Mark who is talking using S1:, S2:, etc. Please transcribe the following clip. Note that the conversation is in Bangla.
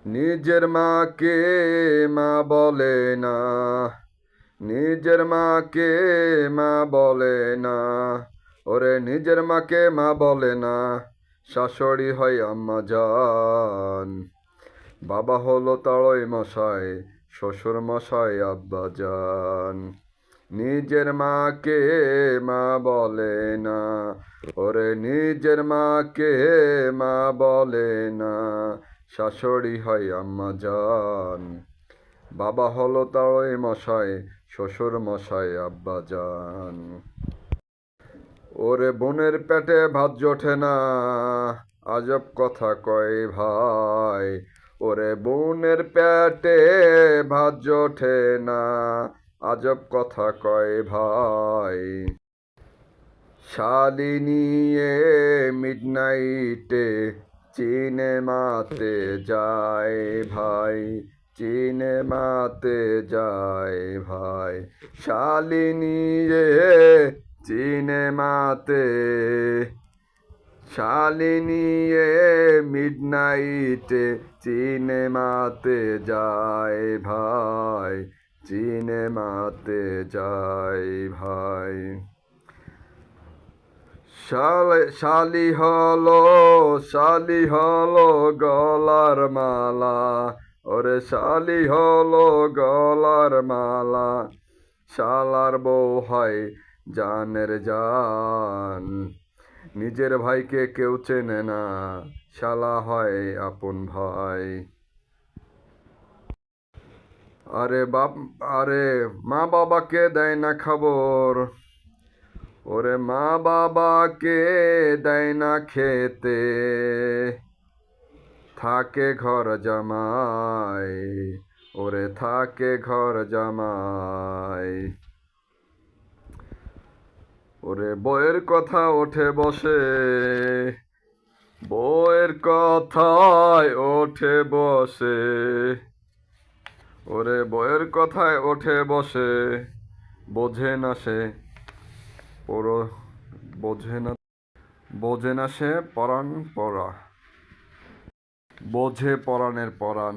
S1: নিজের মাকে মা বলে না, নিজের মাকে মা বলে না, ওরে নিজের মাকে মা বলে না, শাশুড়ি হয় আম্মা জান। বাবা হলো তাড়ই মশাই, শ্বশুর মশাই আব্বা জান। নিজের মাকে মা বলে না, ওরে নিজের মাকে মা বলে না, শাশুড়ি হয় আম্মা জান। বাবা হলো তাড়ই মশাই, শ্বশুর মশাই আব্বা জান। ওরে বোনের পেটে ভাত জোটে না, আজব কথা কয় ভাই। ওরে বোনের পেটে ভাত জোটে না, আজব কথা কয় ভাই। শালি নিয়ে মিডনাইটে সিনেমাতে যায় ভাই, সিনেমাতে যায় ভাই। শালি নিয়ে সিনেমাতে, শালি নিয়ে মিডনাইটে সিনেমাতে যায় ভাই, সিনেমাতে যায় ভাই। শালি হলো, শালি হলো গলার মালা, ওরে শালি হলো গলার মালা, শালার বউ হয় জানের জান। নিজের ভাইকে কেউ চেনে না, শালা হয় আপন ভাই। আরে মা বাবাকে দেয় না খবর, ওরে মা বাবাকে দেয় না খেতে, থাকে ঘর জামাই, ওরে থাকে ঘর জামাই। ওরে বউয়ের কথা ওঠে বসে, বউয়ের কথায় ওঠে বসে, ওরে বউয়ের কথায় ওঠে বসে, বোঝে না সে পুরো, বোঝে না, বোঝে না সে পরাণ পরা, বোঝে পরাণের পরাণ।